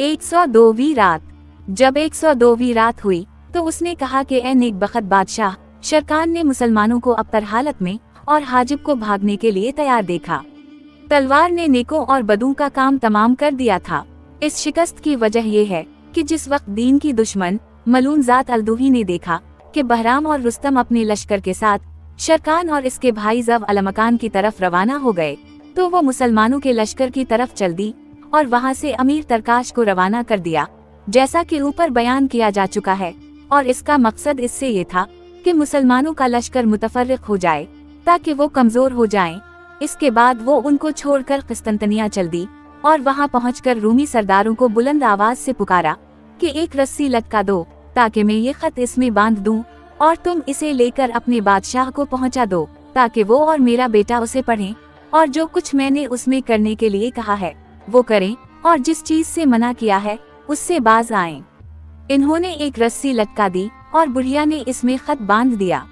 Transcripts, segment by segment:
102वीं रात। जब 102वीं रात हुई तो उसने कहा कि ए नेकबख्त बादशाह, शरकान ने मुसलमानों को अबतर हालत में और हाजिब को भागने के लिए तैयार देखा। तलवार ने नेकों और बदों का काम तमाम कर दिया था। इस शिकस्त की वजह यह है कि जिस वक्त दीन की दुश्मन मलून जात अलदुही ने देखा कि बहराम और रुस्तम अपने लश्कर के साथ शरकान और इसके भाई जव अलमकान की तरफ रवाना हो गए, तो वो मुसलमानों के लश्कर की तरफ चल दी और वहाँ से अमीर तरकाश को रवाना कर दिया, जैसा कि ऊपर बयान किया जा चुका है। और इसका मकसद इससे ये था कि मुसलमानों का लश्कर मुतफर्रिक हो जाए ताकि वो कमजोर हो जाएं। इसके बाद वो उनको छोड़कर किस्तंतनिया चल दी और वहाँ पहुंचकर रूमी सरदारों को बुलंद आवाज से पुकारा कि एक रस्सी लटका दो ताकि मैं ये खत इसमें बांध दूं और तुम इसे लेकर अपने बादशाह को पहुंचा दो ताकि वो और मेरा बेटा उसे पढ़ें और जो कुछ मैंने उसमें करने के लिए कहा है वो करें और जिस चीज से मना किया है उससे बाज आएं। इन्होंने एक रस्सी लटका दी और बुढ़िया ने इसमें खत बांध दिया।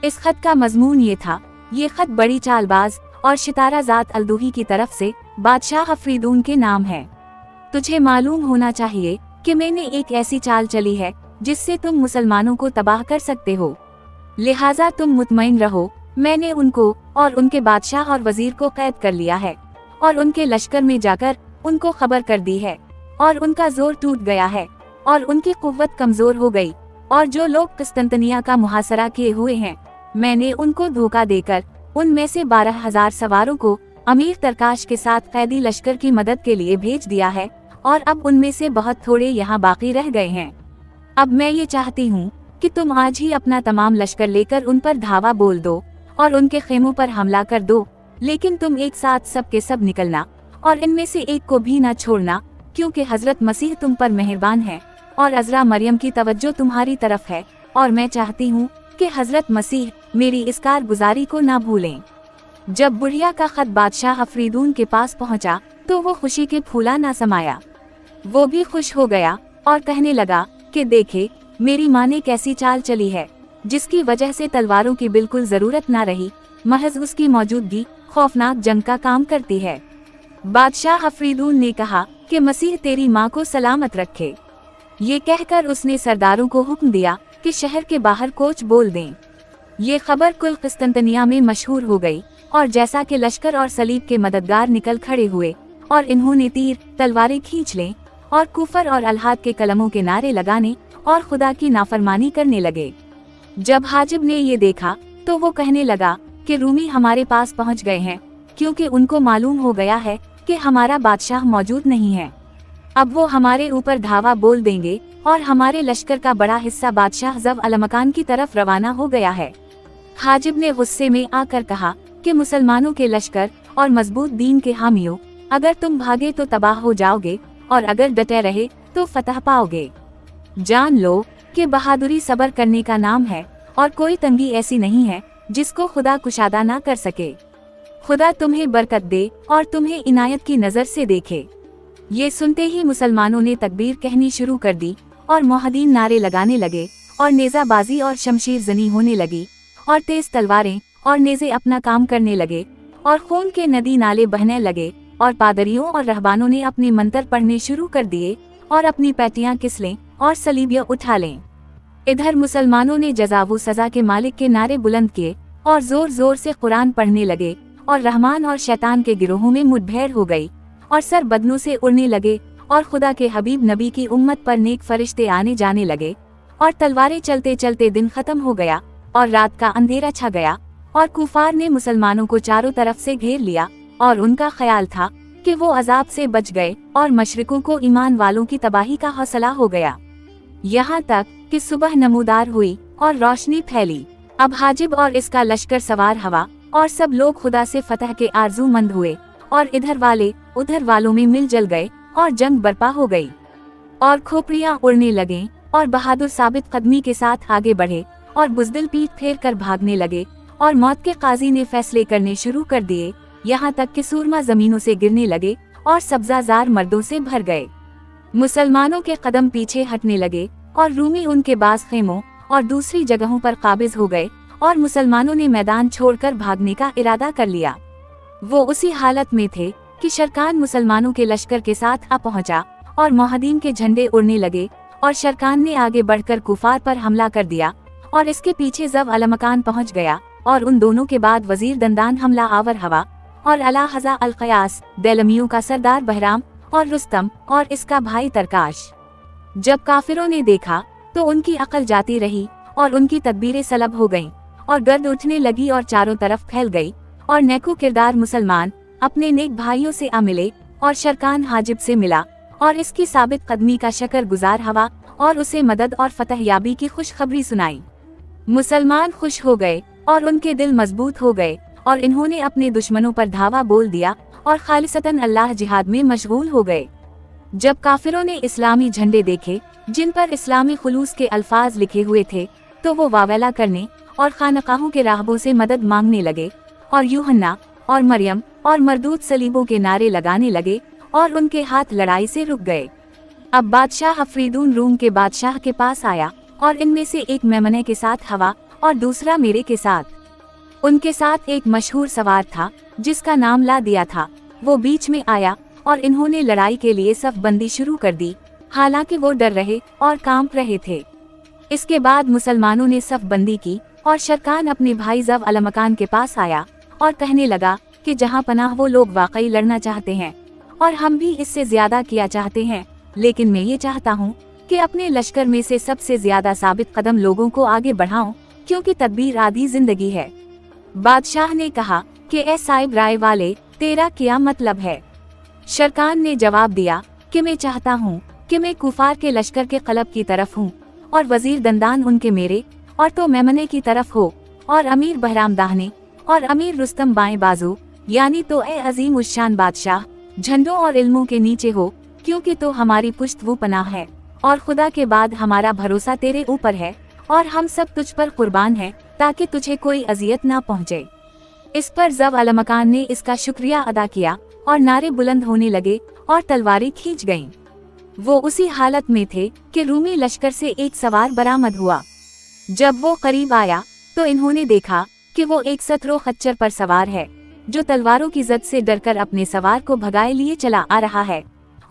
इस खत का मजमून ये था, ये खत बड़ी चालबाज और शितारा जात अलदुही की तरफ से बादशाह अफरीदून के नाम है। तुझे मालूम होना चाहिए कि मैंने एक ऐसी चाल चली है जिससे तुम मुसलमानों को तबाह कर सकते हो, लिहाजा तुम मुतमईन रहो। मैंने उनको और उनके बादशाह और वजीर को कैद कर लिया है और उनके लश्कर में जाकर उनको खबर कर दी है और उनका जोर टूट गया है और उनकी कुव्वत कमजोर हो गई। और जो लोग किस्तंतनिया का मुहासरा किए हुए हैं, मैंने उनको धोखा देकर उनमें से 12,000 सवारों को अमीर तरकाश के साथ कैदी लश्कर की मदद के लिए भेज दिया है और अब उनमें से बहुत थोड़े यहाँ बाकी रह गए हैं। अब मैं ये चाहती हूँ कि तुम आज ही अपना तमाम लश्कर लेकर उन पर धावा बोल दो और उनके खेमों पर हमला कर दो, लेकिन तुम एक साथ सब के सब निकलना और इनमें से एक को भी न छोड़ना, क्योंकि हजरत मसीह तुम पर मेहरबान है और अजरा मरियम की तवज्जो तुम्हारी तरफ है और मैं चाहती हूँ कि हजरत मसीह मेरी इस कारगुजारी को ना भूलें। जब बुढ़िया का खत बादशाह अफरीदून के पास पहुँचा तो वो खुशी के फूला ना समाया। वो भी खुश हो गया और कहने लगा कि देखे मेरी माँ ने कैसी चाल चली है जिसकी वजह से तलवारों की बिल्कुल जरूरत ना रही, महज उसकी मौजूदगी खौफनाक जंग का काम करती है। बादशाह अफरीदून ने कहा कि मसीह तेरी माँ को सलामत रखे। ये कहकर उसने सरदारों को हुक्म दिया कि शहर के बाहर कोच बोल दें। ये खबर कुल किस्तंतनिया में मशहूर हो गई और जैसा कि लश्कर और सलीब के मददगार निकल खड़े हुए और इन्होंने तीर तलवारें खींच लें और कुफर और अलहाद के कलमों के नारे लगाने और खुदा की नाफरमानी करने लगे। जब हाजिब ने ये देखा तो वो कहने लगा कि रूमी हमारे पास पहुंच गए हैं, क्योंकि उनको मालूम हो गया है कि हमारा बादशाह मौजूद नहीं है। अब वो हमारे ऊपर धावा बोल देंगे और हमारे लश्कर का बड़ा हिस्सा बादशाह जव अलमकान की तरफ रवाना हो गया है। हाजिब ने गुस्से में आकर कहा कि मुसलमानों के लश्कर और मजबूत दीन के हामियों, अगर तुम भागे तो तबाह हो जाओगे और अगर डटे रहे तो फतह पाओगे। जान लो कि बहादुरी सब्र करने का नाम है और कोई तंगी ऐसी नहीं है जिसको खुदा कुशादा ना कर सके। खुदा तुम्हें बरकत दे और तुम्हें इनायत की नजर से देखे। ये सुनते ही मुसलमानों ने तकबीर कहनी शुरू कर दी और मोहदीन नारे लगाने लगे और नेजाबाजी और शमशीर जनी होने लगी और तेज तलवारें और नेज़े अपना काम करने लगे और खून के नदी नाले बहने लगे और पादरियों और रहबानों ने अपने मंतर पढ़ने शुरू कर दिए और अपनी पैटियां किसलें और सलीबियां उठा लें। इधर मुसलमानों ने जज़ावु सजा के मालिक के नारे बुलंद किए और जोर जोर से कुरान पढ़ने लगे और रहमान और शैतान के गिरोहों में मुठभेड़ हो गई और सर बदनों से उड़ने लगे और खुदा के हबीब नबी की उम्मत पर नेक फरिश्ते आने जाने लगे और तलवारें चलते चलते दिन खत्म हो गया और रात का अंधेरा छा गया और कुफार ने मुसलमानों को चारों तरफ से घेर लिया और उनका ख्याल था कि वो अजाब से बच गए और मशरिकों को ईमान वालों की तबाही का हौसला हो गया। यहाँ तक कि सुबह नमूदार हुई और रोशनी फैली। अब हाजिब और इसका लश्कर सवार हवा और सब लोग खुदा से फतह के आरजूमंद हुए और इधर वाले उधर वालों में मिल जल गए और जंग बर्पा हो गई और खोपड़ियां उड़ने लगे और बहादुर साबित कदमी के साथ आगे बढ़े और बुजदिल पीठ फेर कर भागने लगे और मौत के काजी ने फैसले करने शुरू कर दिए, यहाँ तक कि सूरमा जमीनों से गिरने लगे और सब्जाजार मर्दों से भर गए। मुसलमानों के कदम पीछे हटने लगे और रूमी उनके बास खेमों और दूसरी जगहों पर काबिज हो गए और मुसलमानों ने मैदान छोड़कर भागने का इरादा कर लिया। वो उसी हालत में थे कि शरकान मुसलमानों के लश्कर के साथ आ पहुंचा और मोहदीन के झंडे उड़ने लगे और शरकान ने आगे बढ़कर कुफार पर हमला कर दिया और इसके पीछे जब अलमकान पहुंच गया और उन दोनों के बाद वजीर दंदान हमला आवर हवा और अला हज़ा अल क़यास देलमियों का सरदार बहराम और रुस्तम और इसका भाई तरकाश। जब काफिरों ने देखा तो उनकी अकल जाती रही और उनकी तदबीरें सलब हो गईं और गर्द उठने लगी और चारों तरफ फैल गई और नेको किरदार मुसलमान अपने नेक भाइयों से आ मिले और शरकान हाजिब से मिला और इसकी साबित कदमी का शक्र गुजार हवा और उसे मदद और फतहयाबी की खुशखबरी सुनाई। मुसलमान खुश हो गए और उनके दिल मजबूत हो गए और इन्होंने अपने दुश्मनों पर धावा बोल दिया और खालिसतन अल्लाह जिहाद में मशगूल हो गए। जब काफिरों ने इस्लामी झंडे देखे जिन पर इस्लामी खुलूस के अल्फाज लिखे हुए थे तो वो वावेला करने और खानकाहों के राहबों से मदद मांगने लगे और यूहन्ना और मरियम और मरदूद सलीबों के नारे लगाने लगे और उनके हाथ लड़ाई से रुक गए। अब बादशाह अफरीदून रूम के बादशाह के पास आया और इनमें से एक मेमने के साथ हवा और दूसरा मेरे के साथ। उनके साथ एक मशहूर सवार था जिसका नाम ला दिया था। वो बीच में आया और इन्होंने लड़ाई के लिए सफ बंदी शुरू कर दी, हालांकि वो डर रहे और कांप रहे थे। इसके बाद मुसलमानों ने सफ बंदी की और शरकान अपने भाई जव अलमकान के पास आया और कहने लगा कि जहां पनाह वो लोग वाकई लड़ना चाहते हैं और हम भी इससे ज्यादा किया चाहते हैं, लेकिन मैं ये चाहता हूँ कि अपने लश्कर में से सबसे ज्यादा साबित कदम लोगों को आगे बढ़ाऊं, क्योंकि तदबीर आधी जिंदगी है। बादशाह ने कहा कि ए साहिब राय वाले, तेरा क्या मतलब है? शरकान ने जवाब दिया कि मैं चाहता हूँ कि मैं कुफार के लश्कर के कलब की तरफ हूँ और वजीर दंदान उनके मेरे और तो मेमने की तरफ हो और अमीर बहराम दाहने और अमीर रुस्तम बाएं बाजू, यानी तो ए अजीम उश्शान बादशाह झंडों और इल्मों के नीचे हो, क्योंकि तो हमारी पुश्त वो पनाह है और खुदा के बाद हमारा भरोसा तेरे ऊपर है और हम सब तुझ पर कुर्बान हैं ताकि तुझे कोई अजियत ना पहुँचे। इस पर जव अलमकान ने इसका शुक्रिया अदा किया और नारे बुलंद होने लगे और तलवारें खींच गईं। वो उसी हालत में थे कि रूमी लश्कर से एक सवार बरामद हुआ। जब वो करीब आया तो इन्होंने देखा कि वो एक सतरो खच्चर पर सवार है जो तलवारों की जद से डरकर अपने सवार को भगाए लिए चला आ रहा है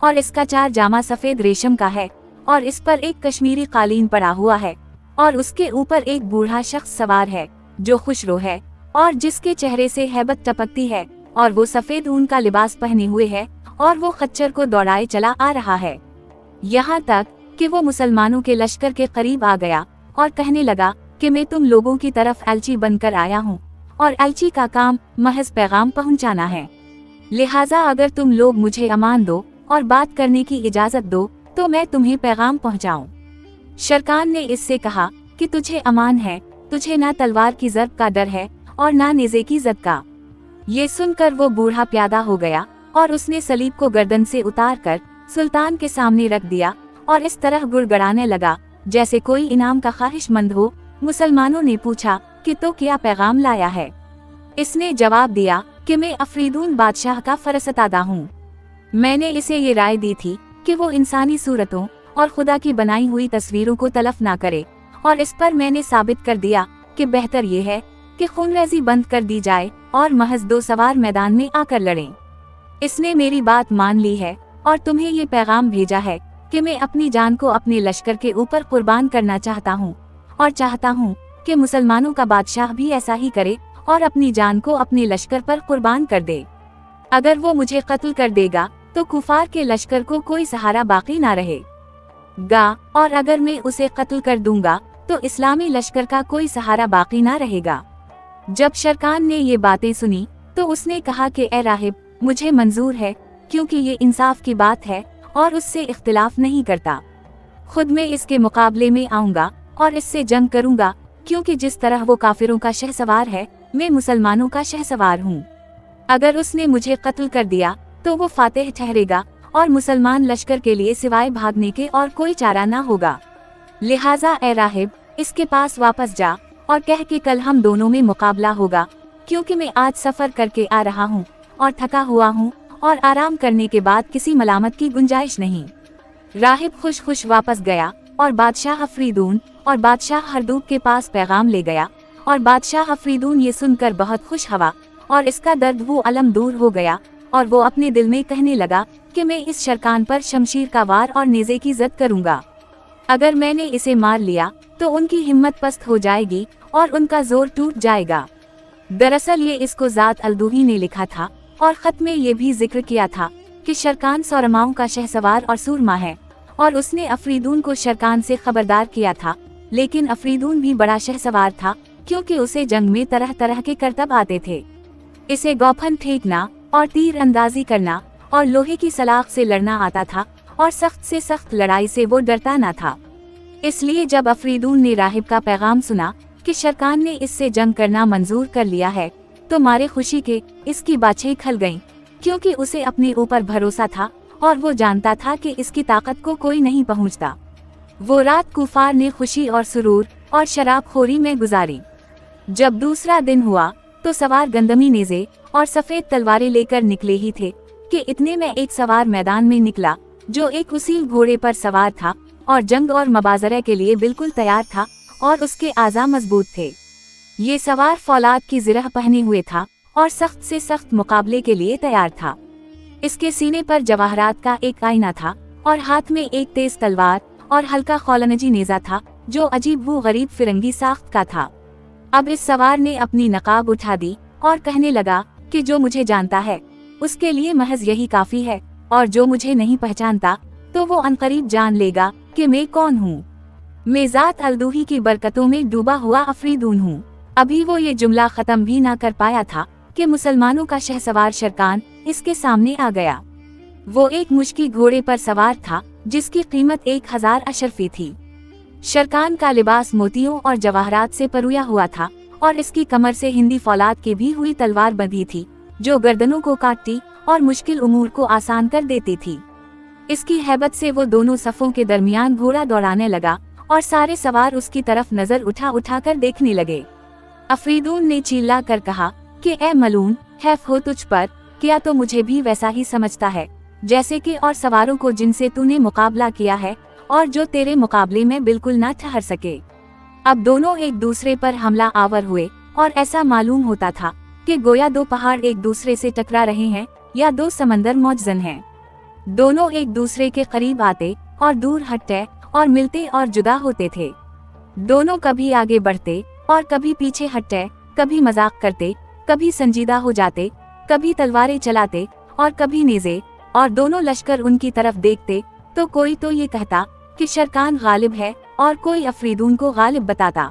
और इसका चार जामा सफेद रेशम का है और इस पर एक कश्मीरी कालीन पड़ा हुआ है और उसके ऊपर एक बूढ़ा शख्स सवार है जो खुशरो है और जिसके चेहरे से हैबत टपकती है और वो सफेद ऊन का लिबास पहने हुए है और वो खच्चर को दौड़ाए चला आ रहा है, यहाँ तक कि वो मुसलमानों के लश्कर के करीब आ गया और कहने लगा कि मैं तुम लोगों की तरफ एलची बनकर आया हूँ और एलची का काम महज पैगाम पहुँचाना है, लिहाजा अगर तुम लोग मुझे अमान दो और बात करने की इजाजत दो तो मैं तुम्हें पैगाम पहुँचाऊँ। शरकान ने इससे कहा कि तुझे अमान है, तुझे ना तलवार की ज़र्ब का डर है और ना नेज़े की ज़द का। ये सुनकर वो बूढ़ा प्यादा हो गया और उसने सलीब को गर्दन से उतार कर सुल्तान के सामने रख दिया और इस तरह गुड़गड़ाने लगा जैसे कोई इनाम का ख्वाहिशमंद हो। मुसलमानों ने पूछा कि तो क्या पैगाम लाया है? इसने जवाब दिया कि मैं अफरीदून बादशाह का फरसतादा हूँ। मैंने इसे ये राय दी थी कि वो इंसानी सूरतों और खुदा की बनाई हुई तस्वीरों को तलफ ना करे और इस पर मैंने साबित कर दिया कि बेहतर ये है कि खूनरेज़ी बंद कर दी जाए और महज दो सवार मैदान में आकर लड़ें। इसने मेरी बात मान ली है और तुम्हें ये पैगाम भेजा है कि मैं अपनी जान को अपने लश्कर के ऊपर कुर्बान करना चाहता हूँ और चाहता हूँ कि मुसलमानों का बादशाह भी ऐसा ही करे और अपनी जान को अपने लश्कर पर कुर्बान कर दे। अगर वो मुझे कत्ल कर देगा तो कुफार के लश्कर को कोई सहारा बाकी ना रहेगा और अगर मैं उसे कत्ल कर दूंगा तो इस्लामी लश्कर का कोई सहारा बाकी ना रहेगा। जब शरकान ने ये बातें सुनी तो उसने कहा कि ए राहिब, मुझे मंजूर है, क्योंकि ये इंसाफ की बात है और उससे इख्तिलाफ नहीं करता। खुद मैं इसके मुकाबले में आऊंगा और इससे जंग करूंगा, क्योंकि जिस तरह वो काफिरों का शहसवार है मैं मुसलमानों का शहसवार हूँ। अगर उसने मुझे कत्ल कर दिया तो वो फातेह ठहरेगा और मुसलमान लश्कर के लिए सिवाय भागने के और कोई चारा ना होगा। लिहाजा ए राहिब, इसके पास वापस जा और कह कि कल हम दोनों में मुकाबला होगा, क्योंकि मैं आज सफर करके आ रहा हूँ और थका हुआ हूँ और आराम करने के बाद किसी मलामत की गुंजाइश नहीं। राहिब खुश खुश वापस गया और बादशाह अफरीदून और बादशाह हरदूब के पास पैगाम ले गया और बादशाह अफरीदून ये सुनकर बहुत खुश हुआ और इसका दर्द वो अलम दूर हो गया और वो अपने दिल में कहने लगा कि मैं इस शरकान पर शमशीर का वार और नेज़े की जद करूंगा। अगर मैंने इसे मार लिया तो उनकी हिम्मत पस्त हो जाएगी और उनका जोर टूट जाएगा। दरअसल ये इसको ज़ात अल-दूही ने लिखा था और खत में ये भी जिक्र किया था कि शरकान सौरमाओं का शहसवार और सूरमा है, और उसने अफरीदून को शरकान से खबरदार किया था। लेकिन अफरीदून भी बड़ा शहसवार था, क्योंकि उसे जंग में तरह तरह के करतब आते थे। इसे गौफन फेंकना और तीर अंदाजी करना और लोहे की सलाख से लड़ना आता था, और सख्त से सख्त लड़ाई से वो डरता न था। इसलिए जब अफरीदून ने राहिब का पैगाम सुना कि शरकान ने इससे जंग करना मंजूर कर लिया है, तो मारे खुशी के इसकी बाछें खल गईं, क्योंकि उसे अपने ऊपर भरोसा था और वो जानता था कि इसकी ताकत को कोई नहीं पहुंचता। वो रात कुफार ने खुशी और सुरूर और शराबखोरी में गुजारी। जब दूसरा दिन हुआ तो सवार गंदमी नेज़े और सफेद तलवारें लेकर निकले ही थे कि इतने में एक सवार मैदान में निकला, जो एक उसील घोड़े पर सवार था और जंग और मबाजरे के लिए बिल्कुल तैयार था, और उसके आज़ा मजबूत थे। ये सवार फौलाद की ज़िरह पहने हुए था और सख्त से सख्त मुकाबले के लिए तैयार था। इसके सीने पर जवाहरात का एक आईना था और हाथ में एक तेज तलवार और हल्का खौलनजी नेज़ा था, जो अजीब वो गरीब फिरंगी साख्त का था। अब इस सवार ने अपनी नकाब उठा दी और कहने लगा कि जो मुझे जानता है उसके लिए महज यही काफी है, और जो मुझे नहीं पहचानता तो वो अनकरीब जान लेगा कि मैं कौन हूँ। मैं ज़ात अल-दूही की बरकतों में डूबा हुआ अफरीदून हूँ। अभी वो ये जुमला खत्म भी ना कर पाया था कि मुसलमानों का शहसवार शरकान इसके सामने आ गया। वो एक मुश्की घोड़े पर सवार था, जिसकी कीमत 1000 अशरफी थी। शरकान का लिबास मोतियों और जवाहरात से परुया हुआ था, और इसकी कमर से हिंदी फौलाद की भी हुई तलवार बंधी थी, जो गर्दनों को काटती और मुश्किल उमूर को आसान कर देती थी। इसकी हैबत से वो दोनों सफों के दरमियान घोड़ा दौड़ाने लगा, और सारे सवार उसकी तरफ नजर उठा उठा कर देखने लगे। अफरीदून ने चिल्ला कर कहा कि ए मलून, हैफ हो तुझ पर, क्या तो मुझे भी वैसा ही समझता है जैसे कि और सवारों को जिनसे तूने मुकाबला किया है, और जो तेरे मुकाबले में बिल्कुल न ठहर सके। अब दोनों एक दूसरे पर हमला आवर हुए, और ऐसा मालूम होता था कि गोया दो पहाड़ एक दूसरे से टकरा रहे हैं या दो समंदर मौजन हैं। दोनों एक दूसरे के करीब आते और दूर हटते और मिलते और जुदा होते थे। दोनों कभी आगे बढ़ते और कभी पीछे हटते, कभी मजाक करते, कभी संजीदा हो जाते, कभी तलवारें चलाते और कभी नेज़े, और दोनों लश्कर उनकी तरफ देखते तो कोई तो ये कहता कि शरकान गालिब है और कोई अफरीदून को गालिब बताता।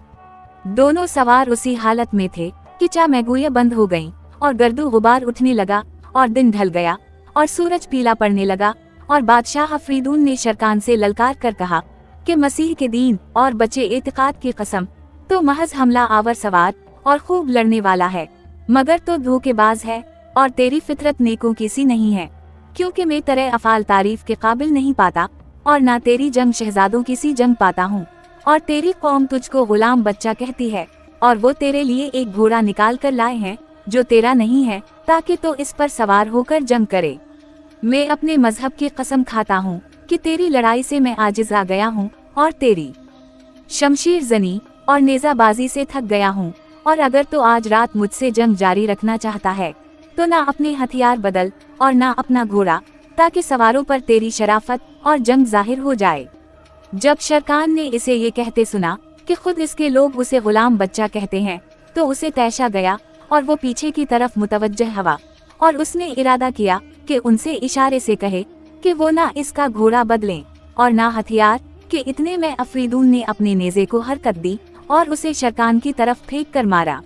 दोनों सवार उसी हालत में थे कि चामैगुएं बंद हो गईं और गर्दो गुबार उठने लगा, और दिन ढल गया और सूरज पीला पड़ने लगा, और बादशाह अफरीदून ने शरकान से ललकार कर कहा कि मसीह के दीन और बचे एतिकाद की कसम, तो महज हमला आवर सवार और खूब लड़ने वाला है, मगर तो धोखेबाज है और तेरी फितरत नेकों की सी नहीं है, क्योंकि मैं तेरे अफाल तारीफ के काबिल नहीं पाता, और ना तेरी जंग शहजादों की सी जंग पाता हूँ। और तेरी कौम तुझको गुलाम बच्चा कहती है, और वो तेरे लिए एक घोड़ा निकाल कर लाए हैं जो तेरा नहीं है, ताकि तो इस पर सवार होकर जंग करे। मैं अपने मजहब की कसम खाता हूँ कि तेरी लड़ाई से मैं आजिज आ गया हूँ, और तेरी शमशीर जनी और नेज़ाबाजी से थक गया हूँ, और अगर तो आज रात मुझसे जंग जारी रखना चाहता है तो ना अपने हथियार बदल और ना अपना घोड़ा, ताकि सवारों पर तेरी शराफत और जंग जाहिर हो जाए। जब शरकान ने इसे ये कहते सुना कि खुद इसके लोग उसे गुलाम बच्चा कहते हैं, तो उसे तैशा गया और वो पीछे की तरफ मुतवज्जह हुआ, और उसने इरादा किया कि उनसे इशारे से कहे कि वो ना इसका घोड़ा बदलें और ना हथियार, कि इतने में अफरीदून ने अपने नेज़े को हरकत दी और उसे शरकान की तरफ फेंक कर मारा।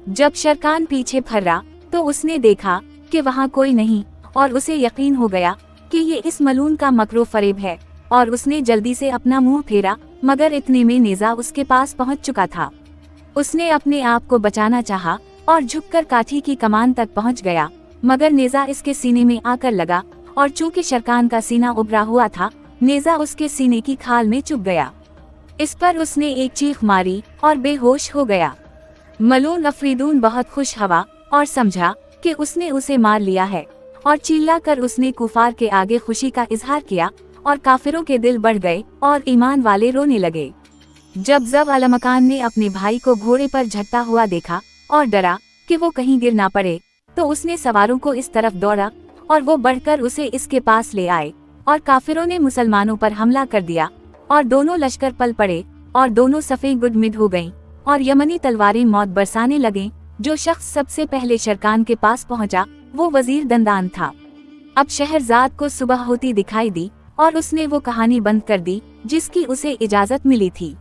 जब शरकान पीछे फर्रा तो उसने देखा कि वहाँ कोई नहीं, और उसे यकीन हो गया कि ये इस मलून का मकरो फरेब है, और उसने जल्दी से अपना मुंह फेरा, मगर इतने में नेज़ा उसके पास पहुंच चुका था। उसने अपने आप को बचाना चाहा और झुककर काठी की कमान तक पहुंच गया, मगर नेज़ा इसके सीने में आकर लगा, और चूंकि शरकान का सीना उभरा हुआ था, नेज़ा उसके सीने की खाल में चुभ गया। इस पर उसने एक चीख मारी और बेहोश हो गया। मलून अफरीदून बहुत खुश हुआ और समझा कि उसने उसे मार लिया है, और चिल्ला कर उसने कुफार के आगे खुशी का इजहार किया, और काफिरों के दिल बढ़ गए और ईमान वाले रोने लगे। जब ज़ब अलमकान ने अपने भाई को घोड़े पर झटता हुआ देखा और डरा कि वो कहीं गिर ना पड़े, तो उसने सवारों को इस तरफ दौड़ा और वो बढ़कर उसे इसके पास ले आए और काफिरों ने मुसलमानों पर हमला कर दिया और दोनों लश्कर पल पड़े और दोनों सफ़े गुदमिद हो गईं और यमनी तलवारें मौत बरसाने लगे। जो शख्स सबसे पहले शरकान के पास पहुंचा वो वजीर दंदान था। अब शहरजाद को सुबह होती दिखाई दी और उसने वो कहानी बंद कर दी जिसकी उसे इजाजत मिली थी।